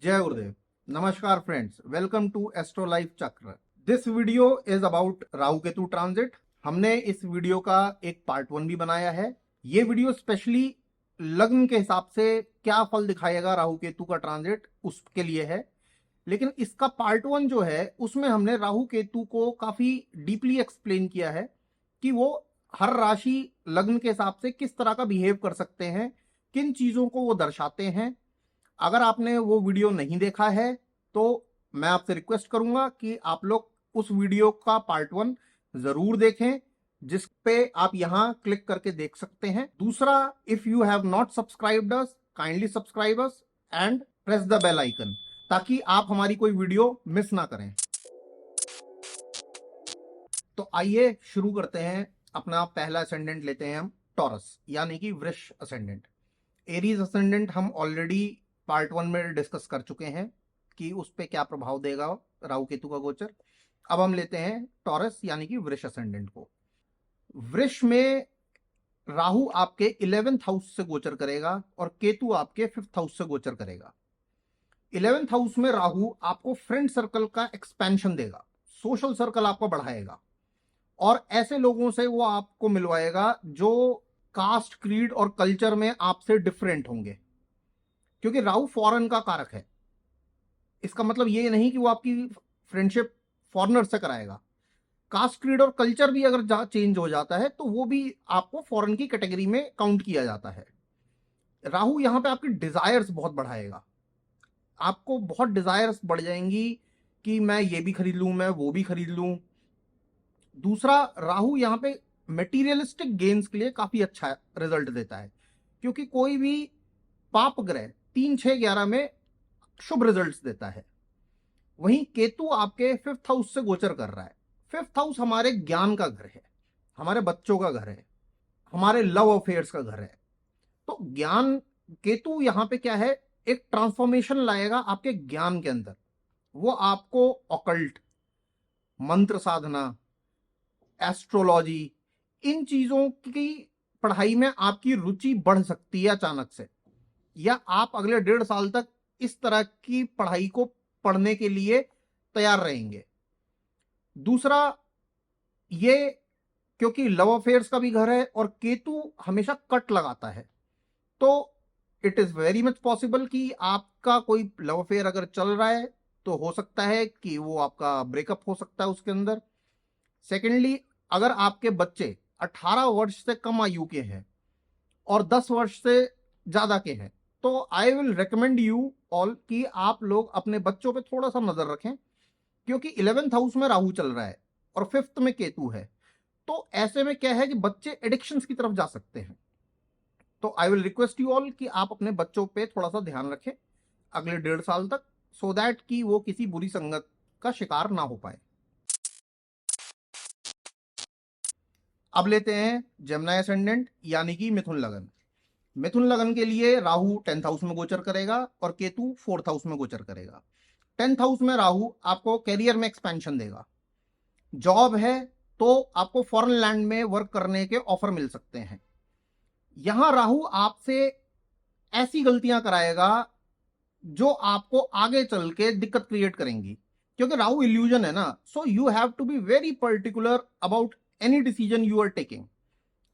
जय गुरुदेव। नमस्कार friends, welcome to astro life Chakra. This video is about Rahu Ketu transit. हमने इस वीडियो का एक पार्ट 1 भी बनाया है। ये वीडियो स्पेशली लग्न के हिसाब से क्या फल दिखाएगा राहु केतु का ट्रांजिट उसके लिए है, लेकिन इसका पार्ट 1 जो है उसमें हमने राहु केतु को काफी डीपली एक्सप्लेन किया है कि वो हर राशि लग्न के हिसाब से किस तरह का बिहेव कर सकते हैं, किन चीजों को वो दर्शाते हैं। अगर आपने वो वीडियो नहीं देखा है तो मैं आपसे रिक्वेस्ट करूंगा कि आप लोग उस वीडियो का पार्ट 1 जरूर देखें, जिस पे आप यहां क्लिक करके देख सकते हैं। दूसरा, if you have not subscribed us, kindly subscribe us and press the bell icon, ताकि आप हमारी कोई वीडियो मिस ना करें। तो आइए शुरू करते हैं। अपना पहला असेंडेंट लेते हैं हम, टॉरस यानी कि वृष असेंडेंट। एरीज असेंडेंट हम ऑलरेडी पार्ट 1 में डिस्कस कर चुके हैं कि उस पर क्या प्रभाव देगा राहु केतु का गोचर। अब हम लेते हैं टॉरस यानी कि वृष असेंडेंट को। वृष में राहु आपके 11th हाउस से गोचर करेगा और केतु आपके 5th हाउस से गोचर करेगा। 11th हाउस में राहु आपको फ्रेंड सर्कल का एक्सपेंशन देगा, सोशल सर्कल आपका बढ़ाएगा और ऐसे लोगों से वो आपको मिलवाएगा जो कास्ट, क्रीड और कल्चर में आपसे डिफरेंट होंगे, क्योंकि राहु फॉरेन का कारक है। इसका मतलब ये नहीं कि वो आपकी फ्रेंडशिप फॉरेनर से कराएगा। कास्ट, क्रीड और कल्चर भी अगर चेंज हो जाता है तो वो भी आपको फॉरेन की कैटेगरी में काउंट किया जाता है। राहु यहां पे आपकी डिजायर्स बहुत बढ़ाएगा, आपको बहुत डिजायर्स बढ़ जाएंगी कि मैं ये भी खरीद लूं, मैं वो भी खरीद लूं। दूसरा, राहु यहां पे मेटीरियलिस्टिक गेन्स के लिए काफी अच्छा रिजल्ट देता है, क्योंकि कोई भी पाप ग्रह 3, 6, 11 में शुभ रिजल्ट्स देता है। वहीं केतु आपके 5th हाउस से गोचर कर रहा है। 5th हाउस हमारे ज्ञान का घर है, हमारे बच्चों का घर है, हमारे लव अफेयर्स का घर है। तो ज्ञान, केतु यहां पे क्या है, एक ट्रांसफॉर्मेशन लाएगा आपके ज्ञान के अंदर। वो आपको ऑकल्ट, मंत्र साधना, एस्ट्रोलॉजी, इन चीजों की पढ़ाई में आपकी रुचि बढ़ सकती है अचानक से, या आप अगले 1.5 साल तक इस तरह की पढ़ाई को पढ़ने के लिए तैयार रहेंगे। दूसरा, ये क्योंकि लव अफेयर्स का भी घर है और केतु हमेशा कट लगाता है, तो it is very much possible कि आपका कोई लव अफेयर अगर चल रहा है तो हो सकता है कि वो आपका ब्रेकअप हो सकता है उसके अंदर। सेकेंडली, अगर आपके बच्चे 18 वर्ष से कम आयु के हैं और 10 वर्ष से ज्यादा के हैं, तो I will recommend you all कि आप लोग अपने बच्चों पे थोड़ा सा नजर रखें, क्योंकि 11th हाउस में राहु चल रहा है और 5th में केतु है। तो ऐसे में क्या है कि बच्चे एडिक्शंस की तरफ जा सकते हैं। तो I will request you all कि आप अपने बच्चों पे थोड़ा सा ध्यान रखें अगले 1.5 साल तक, सो दैट कि वो किसी बुरी संगत का शिकार ना हो पाए। अब लेते हैं जेमिनी असेंडेंट यानी कि मिथुन लगन। मिथुन लगन के लिए राहु 10th हाउस में गोचर करेगा और केतु 4th हाउस में गोचर करेगा। 10th हाउस में राहु आपको कैरियर में एक्सपेंशन देगा। जॉब है तो आपको फॉरेन लैंड में वर्क करने के ऑफर मिल सकते हैं। यहां राहु आपसे ऐसी गलतियां कराएगा जो आपको आगे चल के दिक्कत क्रिएट करेंगी, क्योंकि राहु इल्यूजन है ना। So you have to be very particular about any decision you are taking.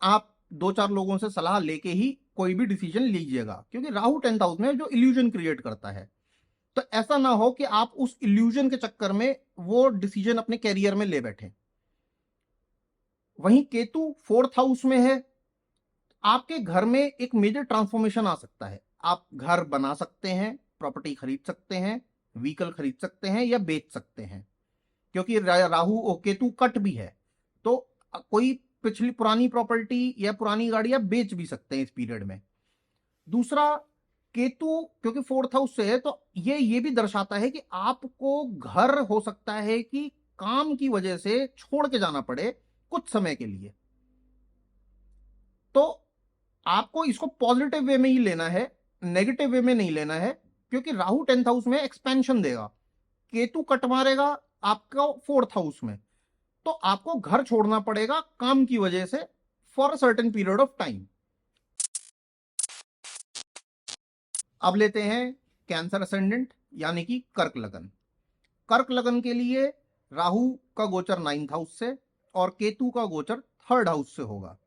आप 2-4 लोगों से सलाह लेके ही कोई भी डिसीजन लीजिएगा, क्योंकि राहु 10th हाउस में जो इल्यूजन क्रिएट करता है। तो ऐसा ना हो कि आप उस इल्यूजन के चक्कर में वो डिसीजन अपने कैरियर में ले बैठे। वहीं केतु 4th हाउस में है, आपके घर में एक मेजर ट्रांसफॉर्मेशन आ सकता है। आप घर बना सकते हैं, प्रॉपर्टी खरीद सकते हैं, व्हीकल खरीद सकते हैं या बेच सकते हैं, क्योंकि राहु और केतु कट भी है। तो कोई पिछली पुरानी प्रॉपर्टी या पुरानी गाड़ी आप बेच भी सकते हैं इस पीरियड में। दूसरा, केतु क्योंकि 4th हाउस से है तो ये भी दर्शाता है कि आपको घर हो सकता है कि काम की वजह से छोड़ के जाना पड़े कुछ समय के लिए। तो आपको इसको पॉजिटिव वे में ही लेना है, नेगेटिव वे में नहीं लेना है, क्योंकि राहु 10th हाउस में एक्सपेंशन देगा, केतु कट मारेगा आपका 4th हाउस में, तो आपको घर छोड़ना पड़ेगा काम की वजह से for a certain period of time. अब लेते हैं कैंसर असेंडेंट यानी कि कर्क लगन। कर्क लगन के लिए राहु का गोचर 9th हाउस से और केतु का गोचर 3rd हाउस से होगा।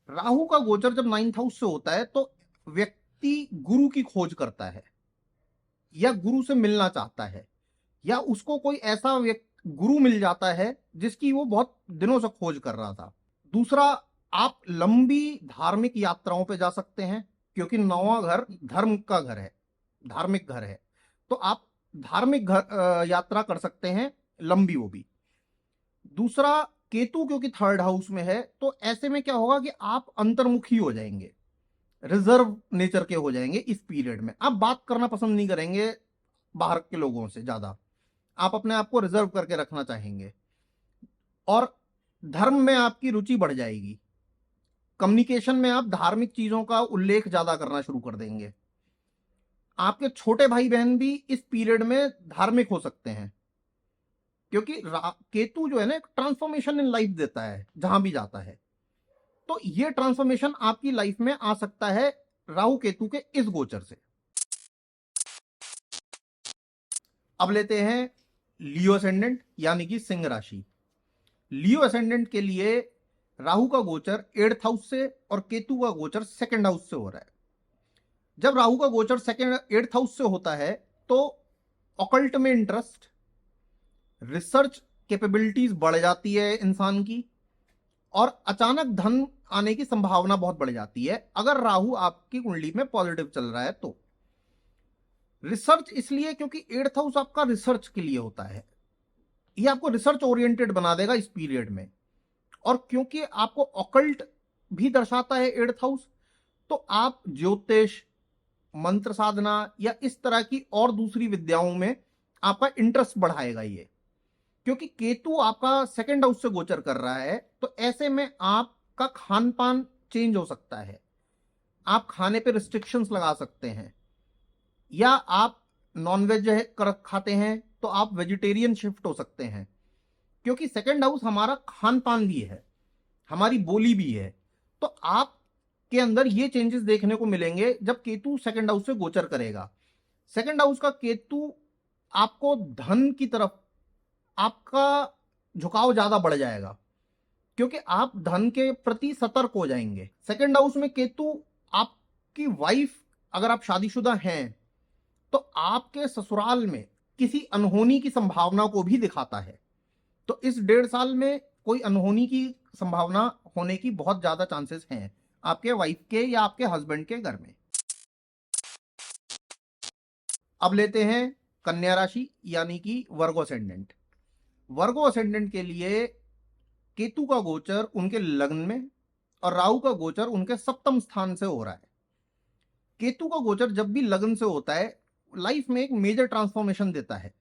राहु का गोचर जब 9th हाउस से होता है तो व्यक्ति गुरु की खोज करता है या गुरु से मिलना चाहता है, या उसको कोई ऐसा गुरु मिल जाता है जिसकी वो बहुत दिनों से खोज कर रहा था। दूसरा, आप लंबी धार्मिक यात्राओं पे जा सकते हैं, क्योंकि 9वां घर धर्म का घर है, धार्मिक घर है, तो आप धार्मिक घर यात्रा कर सकते हैं, लंबी वो भी। दूसरा, केतु क्योंकि 3rd हाउस में है, तो ऐसे में क्या होगा कि आप अंतर्मुखी हो जाएंगे, रिजर्व नेचर के हो जाएंगे। इस पीरियड में आप बात करना पसंद नहीं करेंगे बाहर के लोगों से ज्यादा, आप अपने आप को रिजर्व करके रखना चाहेंगे, और धर्म में आपकी रुचि बढ़ जाएगी। कम्युनिकेशन में आप धार्मिक चीजों का उल्लेख ज्यादा करना शुरू कर देंगे। आपके छोटे भाई बहन भी इस पीरियड में धार्मिक हो सकते हैं, क्योंकि केतु जो है ना, एक ट्रांसफॉर्मेशन इन लाइफ देता है जहां भी जाता है। तो ये ट्रांसफॉर्मेशन आपकी लाइफ में आ सकता है राहु केतु के इस गोचर से। अब लेते हैं लियो असेंडेंट यानी कि सिंह राशि। लियो असेंडेंट के लिए राहु का गोचर 8th हाउस से और केतु का गोचर 2nd हाउस से हो रहा है। जब राहु का गोचर 8th हाउस से होता है तो ऑकल्ट में इंटरेस्ट, रिसर्च कैपेबिलिटीज बढ़ जाती है इंसान की, और अचानक धन आने की संभावना बहुत बढ़ जाती है अगर राहु आपकी कुंडली में पॉजिटिव चल रहा है तो। रिसर्च इसलिए क्योंकि 8th हाउस आपका रिसर्च के लिए होता है, ये आपको रिसर्च ओरिएंटेड बना देगा इस पीरियड में। और क्योंकि आपको ऑकल्ट भी दर्शाता है 8th हाउस, तो आप ज्योतिष, मंत्र साधना या इस तरह की और दूसरी विद्याओं में आपका इंटरेस्ट बढ़ाएगा ये, क्योंकि केतु आपका 2nd हाउस से गोचर कर रहा है। तो ऐसे में आपका खान पान चेंज हो सकता है, आप खाने पे रिस्ट्रिक्शंस लगा सकते हैं, या आप नॉनवेज खाते हैं तो आप वेजिटेरियन शिफ्ट हो सकते हैं, क्योंकि 2nd हाउस हमारा खान पान भी है, हमारी बोली भी है। तो आप के अंदर ये चेंजेस देखने को मिलेंगे जब केतु 2nd हाउस से गोचर करेगा। 2nd हाउस का केतु आपको धन की तरफ आपका झुकाव ज्यादा बढ़ जाएगा, क्योंकि आप धन के प्रति सतर्क हो जाएंगे। 2nd हाउस में केतु आपकी वाइफ, अगर आप शादीशुदा हैं तो आपके ससुराल में किसी अनहोनी की संभावना को भी दिखाता है। तो इस 1.5 साल में कोई अनहोनी की संभावना होने की बहुत ज्यादा चांसेस हैं आपके वाइफ के या आपके हस्बैंड के घर में। अब लेते हैं कन्या राशि यानी कि वर्गो असेंडेंट। वर्गो असेंडेंट के लिए केतु का गोचर उनके लग्न में और राहु का गोचर उनके 7th स्थान से हो रहा है। केतु का गोचर जब भी लग्न से होता है, लाइफ में एक मेजर ट्रांसफॉर्मेशन देता है।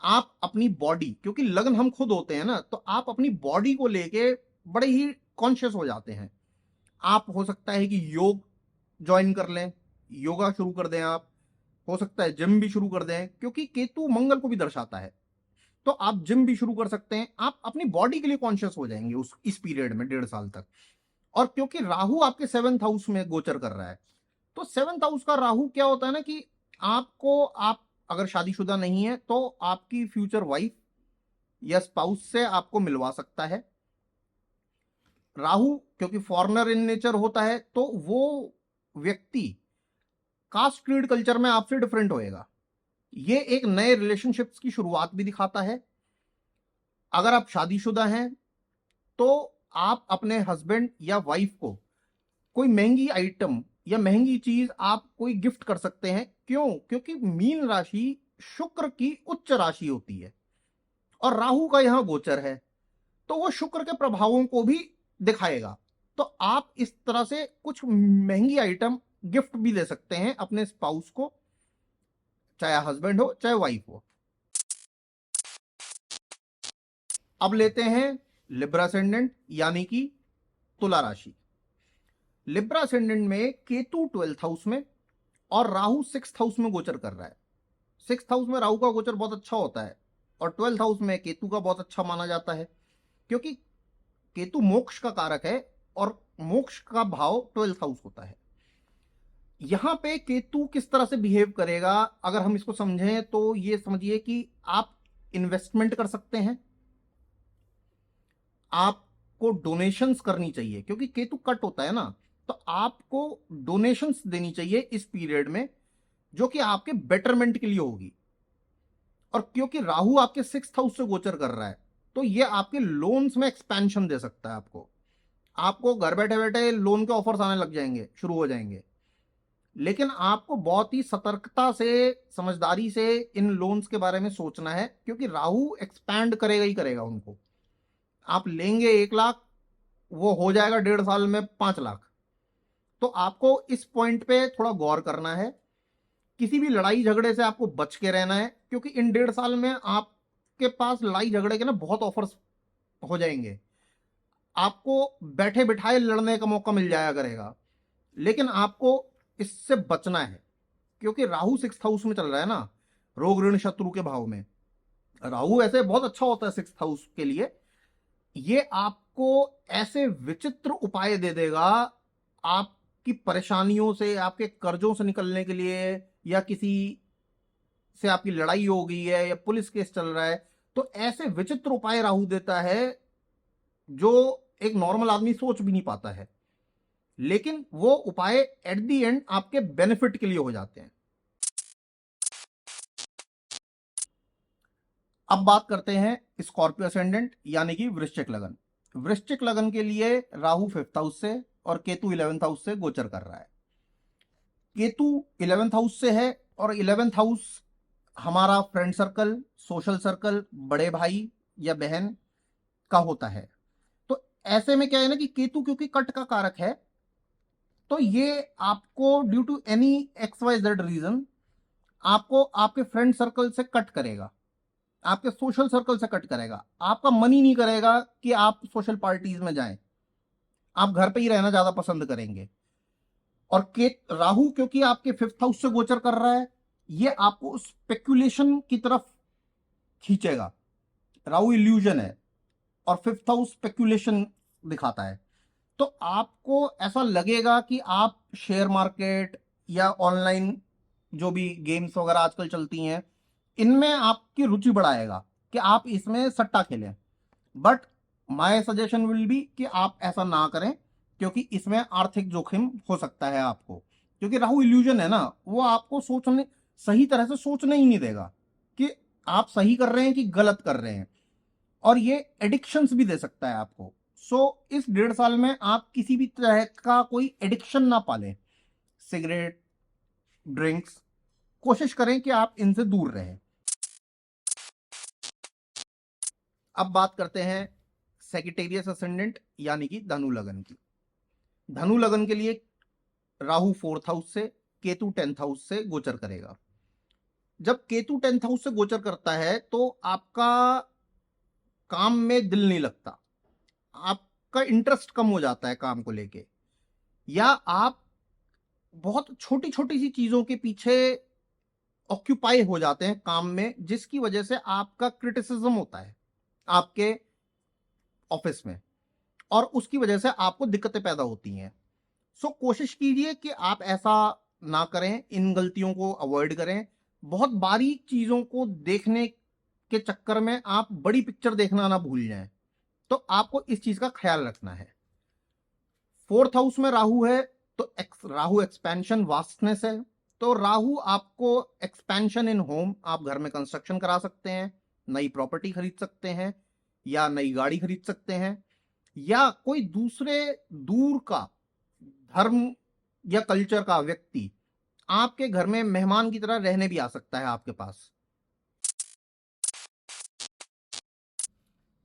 आप अपनी बॉडी, क्योंकि लग्न हम खुद होते हैं ना, तो आप अपनी बॉडी को लेके बड़े ही कॉन्शियस हो जाते हैं। आप हो सकता है कि योग ज्वाइन कर लें, योगा शुरू कर दें, आप हो सकता है जिम भी शुरू कर दें, क्योंकि केतु मंगल को भी दर्शाता है, तो आप जिम भी शुरू कर सकते हैं। आप अपनी बॉडी के लिए कॉन्शियस हो जाएंगे इस पीरियड में 1.5 साल तक। और क्योंकि राहु आपके 7th हाउस में गोचर कर रहा है, तो 7th हाउस का राहु क्या होता है ना कि आपको, आप अगर शादीशुदा नहीं है तो आपकी फ्यूचर वाइफ या स्पाउस से आपको मिलवा सकता है। राहु क्योंकि फॉरेनर इन नेचर होता है, तो वो व्यक्ति कास्ट क्रीड कल्चर में आपसे डिफरेंट होएगा। ये एक नए रिलेशनशिप्स की शुरुआत भी दिखाता है। अगर आप शादीशुदा हैं तो आप अपने हस्बैंड या वाइफ को कोई महंगी आइटम या महंगी चीज आप कोई गिफ्ट कर सकते हैं। क्यों? क्योंकि मीन राशि शुक्र की उच्च राशि होती है और राहु का यहां गोचर है, तो वो शुक्र के प्रभावों को भी दिखाएगा। तो आप इस तरह से कुछ महंगी आइटम गिफ्ट भी दे सकते हैं अपने स्पाउस को, चाहे हस्बैंड हो चाहे वाइफ हो। अब लेते हैं लिब्रा असेंडेंट यानी कि तुला राशि। लिब्रा असेंडेंट में केतु 12th हाउस में और राहु 6th हाउस में गोचर कर रहा है। 6th हाउस में राहु का गोचर बहुत अच्छा होता है और 12th हाउस में केतु का बहुत अच्छा माना जाता है, क्योंकि केतु मोक्ष का कारक है और मोक्ष का भाव 12th हाउस होता है। यहां पे केतु किस तरह से बिहेव करेगा, अगर हम इसको समझें तो ये समझिए कि आप इन्वेस्टमेंट कर सकते हैं, आपको डोनेशंस करनी चाहिए, क्योंकि केतु कट होता है ना, तो आपको डोनेशंस देनी चाहिए इस पीरियड में, जो कि आपके बेटरमेंट के लिए होगी। और क्योंकि राहु आपके 6th हाउस से गोचर कर रहा है, तो ये आपके लोन्स में एक्सपेंशन दे सकता है। आपको घर बैठे बैठे लोन के ऑफर्स आने लग जाएंगे, शुरू हो जाएंगे। लेकिन आपको बहुत ही सतर्कता से, समझदारी से इन लोन्स के बारे में सोचना है, क्योंकि राहु एक्सपैंड करेगा ही करेगा उनको। आप लेंगे 1 लाख, वो हो जाएगा 1.5 साल में 5 लाख। तो आपको इस पॉइंट पे थोड़ा गौर करना है। किसी भी लड़ाई झगड़े से आपको बच के रहना है, क्योंकि इन 1.5 साल में आपके पास लड़ाई झगड़े के ना बहुत ऑफर्स हो जाएंगे। आपको बैठे बिठाए लड़ने का मौका मिल जाया करेगा, लेकिन आपको इससे बचना है, क्योंकि राहु 6th हाउस में चल रहा है ना, रोग ऋण शत्रु के भाव में। राहु ऐसे बहुत अच्छा होता है 6th हाउस के लिए। ये आपको ऐसे विचित्र उपाय दे देगा आपकी परेशानियों से, आपके कर्जों से निकलने के लिए, या किसी से आपकी लड़ाई हो गई है या पुलिस केस चल रहा है, तो ऐसे विचित्र उपाय राहु देता है जो एक नॉर्मल आदमी सोच भी नहीं पाता है। लेकिन वो उपाय एट द एंड आपके बेनिफिट के लिए हो जाते हैं। अब बात करते हैं स्कॉर्पियो असेंडेंट यानी कि वृश्चिक लगन। वृश्चिक लगन के लिए राहु 5th हाउस से और केतु 11th हाउस से गोचर कर रहा है। केतु 11th हाउस से है, और 11th हाउस हमारा फ्रेंड सर्कल, सोशल सर्कल, बड़े भाई या बहन का होता है। तो ऐसे में क्या है ना कि केतु क्योंकि कट का कारक है, तो ये आपको due to any XYZ reason आपको आपके फ्रेंड सर्कल से कट करेगा, आपके सोशल सर्कल से कट करेगा। आपका मन ही नहीं करेगा कि आप सोशल पार्टीज में जाएं, आप घर पे ही रहना ज्यादा पसंद करेंगे। और के राहु क्योंकि आपके 5th हाउस से गोचर कर रहा है, ये आपको स्पेकुलेशन की तरफ खींचेगा। राहु इल्यूजन है और 5th हाउस स्पेकुलेशन दिखाता है। तो आपको ऐसा लगेगा कि आप शेयर मार्केट या ऑनलाइन जो भी गेम्स वगैरह आजकल चलती हैं, इनमें आपकी रुचि बढ़ाएगा कि आप इसमें सट्टा खेलें। But my suggestion will be कि आप ऐसा ना करें, क्योंकि इसमें आर्थिक जोखिम हो सकता है आपको। क्योंकि राहु इल्यूजन है ना, वो आपको सोचने, सही तरह से सोचने ही नहीं देगा कि आप सही कर रहे हैं कि गलत कर रहे हैं। और ये एडिक्शंस भी दे सकता है आपको। सो इस 1.5 साल में आप किसी भी तरह का कोई एडिक्शन ना पालें, सिगरेट, ड्रिंक्स, कोशिश करें कि आप इनसे दूर रहें। अब बात करते हैं सेजिटेरियस असेंडेंट यानी कि धनु लगन की। धनु लगन के लिए राहु 4th हाउस से, केतु 10th हाउस से गोचर करेगा। जब केतु 10th हाउस से गोचर करता है तो आपका काम में दिल नहीं लगता, आपका इंटरेस्ट कम हो जाता है काम को लेके, या आप बहुत छोटी छोटी सी चीजों के पीछे ऑक्यूपाई हो जाते हैं काम में, जिसकी वजह से आपका क्रिटिसिज्म होता है आपके ऑफिस में, और उसकी वजह से आपको दिक्कतें पैदा होती हैं। सो कोशिश कीजिए कि आप ऐसा ना करें, इन गलतियों को अवॉइड करें। बहुत बारीक चीजों को देखने के चक्कर में आप बड़ी पिक्चर देखना ना भूल जाएं, तो आपको इस चीज का ख्याल रखना है। 4th हाउस में राहु है, तो राहु एक्सपेंशन, वास्टनेस है। तो राहु आपको एक्सपेंशन इन होम, आप घर में कंस्ट्रक्शन करा सकते हैं, नई प्रॉपर्टी खरीद सकते हैं, या नई गाड़ी खरीद सकते हैं, या कोई दूसरे दूर का धर्म या कल्चर का व्यक्ति आपके घर में मेहमान की तरह रहने भी आ सकता है आपके पास।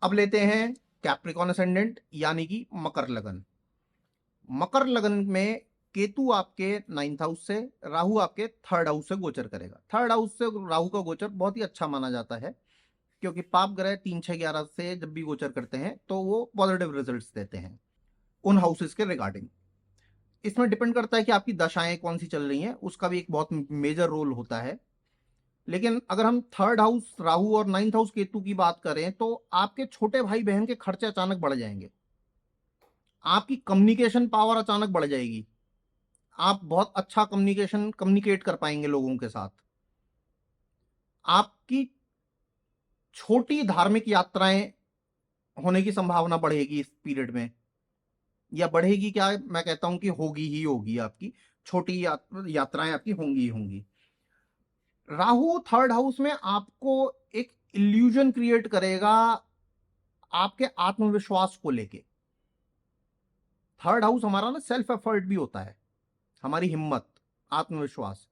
अब लेते हैं कैप्रिकॉन असेंडेंट यानी कि मकर लगन। मकर लगन में केतु आपके 9th हाउस से, राहु आपके 3rd हाउस से गोचर करेगा। 3rd हाउस से राहु का गोचर बहुत ही अच्छा माना जाता है, क्योंकि पाप ग्रह 3, 6, 11 से जब भी गोचर करते हैं तो वो पॉजिटिव रिजल्ट्स देते हैं उन हाउसेस के रिगार्डिंग। इसमें डिपेंड करता है कि आपकी दशाएं कौन सी चल रही हैं, उसका भी एक बहुत मेजर रोल होता है। लेकिन अगर हम 3rd हाउस राहु और 9th हाउस केतु की बात करें, तो आपके छोटे भाई बहन के खर्चे अचानक बढ़ जाएंगे, आपकी कम्युनिकेशन पावर अचानक बढ़ जाएगी, आप बहुत अच्छा कम्युनिकेट कर पाएंगे लोगों के साथ। आपकी छोटी धार्मिक यात्राएं होने की संभावना बढ़ेगी इस पीरियड में, या बढ़ेगी क्या, मैं कहता हूं कि होगी ही होगी। आपकी छोटी यात्राएं आपकी होंगी ही होंगी। राहु थर्ड हाउस में आपको एक इल्यूजन क्रिएट करेगा आपके आत्मविश्वास को लेके। थर्ड हाउस हमारा ना सेल्फ एफर्ट भी होता है, हमारी हिम्मत, आत्मविश्वास।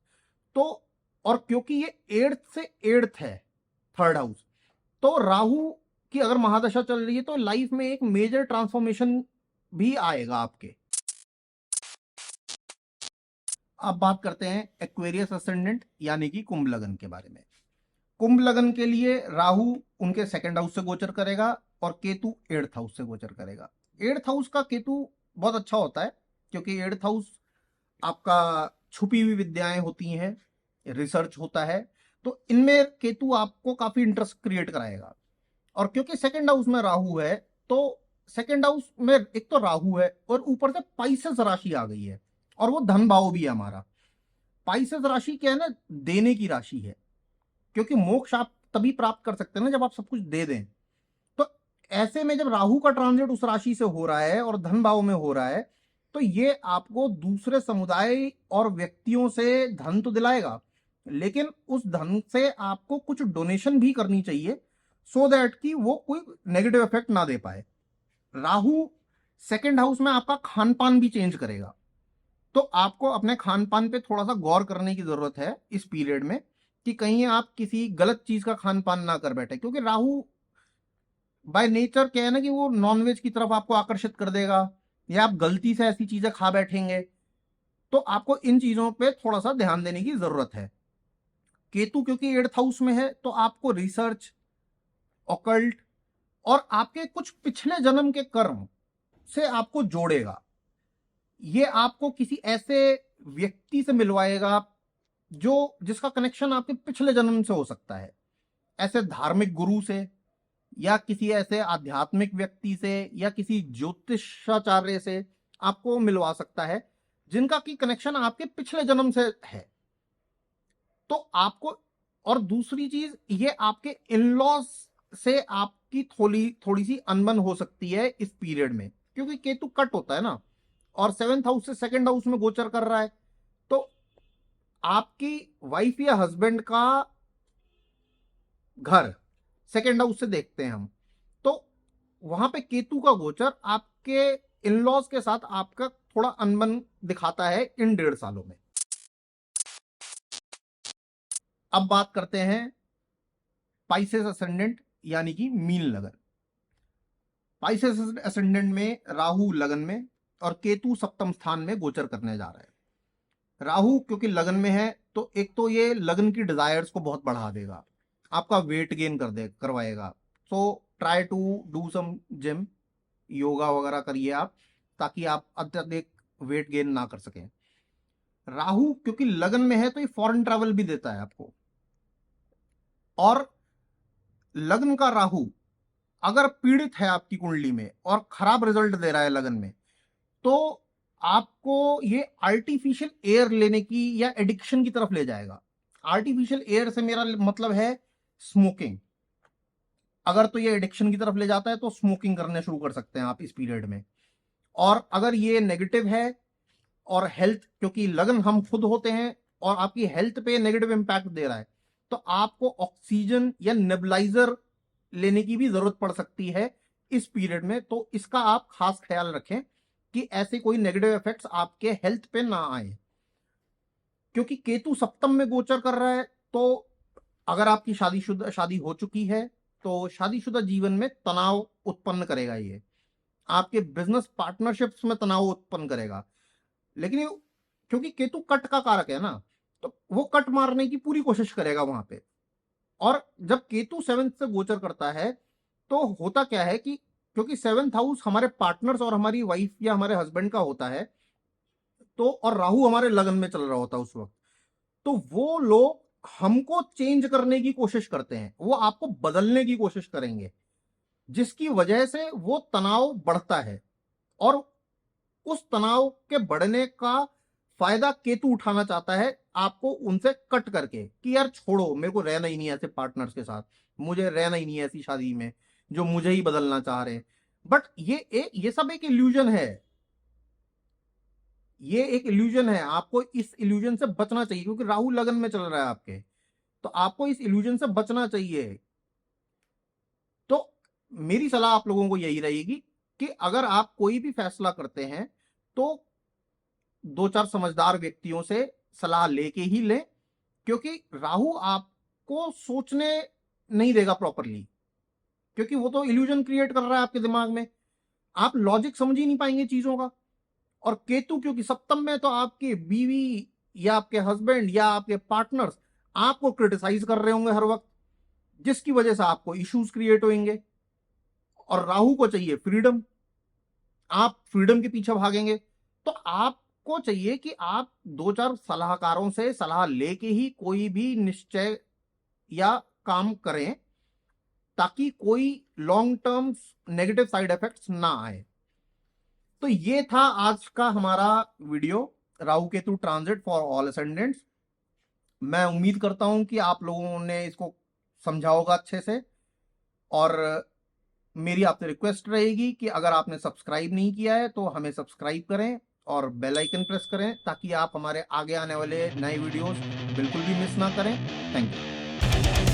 तो और क्योंकि ये एट्थ से एट्थ है थर्ड हाउस, तो राहु की अगर महादशा चल रही है तो लाइफ में एक मेजर ट्रांसफॉर्मेशन भी आएगा आपके। अब बात करते हैं एक्वेरियस असेंडेंट यानी कि कुंभ लगन के बारे में। कुंभ लगन के लिए राहु उनके सेकंड हाउस से गोचर करेगा और केतु एट्थ हाउस से गोचर करेगा। एट्थ हाउस का केतु बहुत अच्छा होता है, क्योंकि एट्थ हाउस आपका छुपी हुई विद्याएं होती हैं, रिसर्च होता है, तो इनमें केतु आपको काफी इंटरेस्ट क्रिएट कराएगा। और क्योंकि सेकंड हाउस में राहु है, तो सेकंड हाउस में एक तो राहु है और ऊपर से पाइसेस राशि आ गई है, और वो धन भाव भी है हमारा। पाइसेस राशि क्या है ना, देने की राशि है, क्योंकि मोक्ष आप तभी प्राप्त कर सकते हैं ना जब आप सब कुछ दे दें। तो ऐसे में जब राहु का ट्रांजिट उस राशि से हो रहा है और धन भाव में हो रहा है, तो ये आपको दूसरे समुदाय और व्यक्तियों से धन तो दिलाएगा, लेकिन उस धन से आपको कुछ डोनेशन भी करनी चाहिए, सो दैट कि वो कोई नेगेटिव इफेक्ट ना दे पाए। राहु सेकंड हाउस में आपका खान पान भी चेंज करेगा, तो आपको अपने खान पान पे थोड़ा सा गौर करने की जरूरत है इस पीरियड में, कि कहीं आप किसी गलत चीज का खान पान ना कर बैठे, क्योंकि राहु बाय नेचर क्या है ना कि वो नॉनवेज की तरफ आपको आकर्षित कर देगा, या आप गलती से ऐसी चीजें खा बैठेंगे। तो आपको इन चीजों पे थोड़ा सा ध्यान देने की जरूरत है। केतु क्योंकि एट्थ हाउस में है, तो आपको रिसर्च, ऑकल्ट और आपके कुछ पिछले जन्म के कर्म से आपको जोड़ेगा। ये आपको किसी ऐसे व्यक्ति से मिलवाएगा जो जिसका कनेक्शन आपके पिछले जन्म से हो सकता है, ऐसे धार्मिक गुरु से, या किसी ऐसे आध्यात्मिक व्यक्ति से, या किसी ज्योतिषाचार्य से आपको मिलवा सकता है, जिनका की कनेक्शन आपके पिछले जन्म से है। तो आपको, और दूसरी चीज, ये आपके इन लॉज से आपकी थोड़ी थोड़ी सी अनबन हो सकती है इस पीरियड में, क्योंकि केतु कट होता है ना, और सेवेंथ हाउस से सेकंड हाउस में गोचर कर रहा है। तो आपकी वाइफ या हस्बैंड का घर सेकेंड हाउस से देखते हैं हम, तो वहां पे केतु का गोचर आपके इन लॉज के साथ आपका थोड़ा अनबन दिखाता है इन 1.5 सालों में। अब बात करते हैं पाइसेस असेंडेंट यानी कि मीन लगन। पाइसेस असेंडेंट में राहु लगन में और केतु सप्तम स्थान में गोचर करने जा रहा है। राहु क्योंकि लगन में है, तो एक तो ये लगन की डिजायर्स को बहुत बढ़ा देगा, आपका वेट गेन करवाएगा। So try to do some gym, yoga वगैरह करिए आप, ताकि आप अत्यधिक वेट गेन ना कर सकें। राहु क्योंकि लगन में है, तो ये फॉरेन ट्रैवल भी देता है आपको। और लग्न का राहु अगर पीड़ित है आपकी कुंडली में और खराब रिजल्ट दे रहा है लगन में, तो आपको ये आर्टिफिशियल एयर लेने की या एडिक्शन की तरफ ले जाएगा। आर्टिफिशियल एयर से मेरा मतलब है स्मोकिंग। अगर तो ये एडिक्शन की तरफ ले जाता है, तो स्मोकिंग करने शुरू कर सकते हैं आप इस पीरियड में। और अगर ये नेगेटिव है, और हेल्थ, क्योंकि लगन हम खुद होते हैं और आपकी हेल्थ पे नेगेटिव इंपैक्ट दे रहा है, तो आपको ऑक्सीजन या नेबुलाइजर लेने की भी जरूरत पड़ सकती है इस पीरियड में। तो इसका आप खास ख्याल रखें कि ऐसे कोई नेगेटिव इफेक्ट्स आपके हेल्थ पे ना आए, क्योंकि केतु सप्तम में गोचर कर रहा है। तो अगर आपकी शादी हो चुकी है, तो शादीशुदा जीवन में तनाव उत्पन्न करेगा ये, आपके बिजनेस पार्टनरशिप्स में तनाव उत्पन्न करेगा। लेकिन क्योंकि केतु कट का कारक है ना, तो वो कट मारने की पूरी कोशिश करेगा वहां पे। और जब केतु सेवेंथ से गोचर करता है, तो होता क्या है कि क्योंकि सेवेंथ हाउस हमारे पार्टनर्स और हमारी वाइफ या हमारे हस्बैंड का होता है, तो और राहु हमारे लगन में चल रहा होता है उस वक्त, तो वो लोग हमको चेंज करने की कोशिश करते हैं, वो आपको बदलने की कोशिश करेंगे, जिसकी वजह से वो तनाव बढ़ता है। और उस तनाव के बढ़ने का फायदा केतु उठाना चाहता है आपको उनसे कट करके कि यार छोड़ो, मेरे को रहना ही नहीं है ऐसे पार्टनर्स के साथ, मुझे रहना ही नहीं है ऐसी शादी में जो मुझे ही बदलना चाह रहे हैं। बट ये सब एक इल्यूजन है, ये एक इल्यूजन है। आपको इस इल्यूजन से बचना चाहिए क्योंकि राहु लगन में चल रहा है आपके, तो आपको इस इल्यूजन से बचना चाहिए। तो मेरी सलाह आप लोगों को यही रहेगी कि अगर आप कोई भी फैसला करते हैं तो दो चार समझदार व्यक्तियों से सलाह लेके ही लें, क्योंकि राहु आपको सोचने नहीं देगा प्रॉपरली, क्योंकि वो तो इल्यूजन क्रिएट कर रहा है आपके दिमाग में, आप लॉजिक समझ ही नहीं पाएंगे चीजों का। और केतु क्योंकि सप्तम में, तो आपकी बीवी या आपके हस्बैंड या आपके पार्टनर्स आपको क्रिटिसाइज कर रहे होंगे हर वक्त, जिसकी वजह से आपको इश्यूज क्रिएट होंगे। और राहु को चाहिए फ्रीडम, आप फ्रीडम के पीछे भागेंगे। तो आपको चाहिए कि आप दो चार सलाहकारों से सलाह लेके ही कोई भी निश्चय या काम करें, ताकि कोई long term negative side effects ना आए। तो ये था आज का हमारा video, Rahu Ketu transit for all ascendants. मैं उम्मीद करता हूं कि आप लोगों ने इसको समझा होगा अच्छे से। और मेरी आपसे रिक्वेस्ट रहेगी कि अगर आपने सब्सक्राइब नहीं किया है तो हमें सब्सक्राइब करें और बेल आइकन प्रेस करें, ताकि आप हमारे आगे आने वाले नए वीडियोस बिल्कुल भी मिस ना करें। Thank you.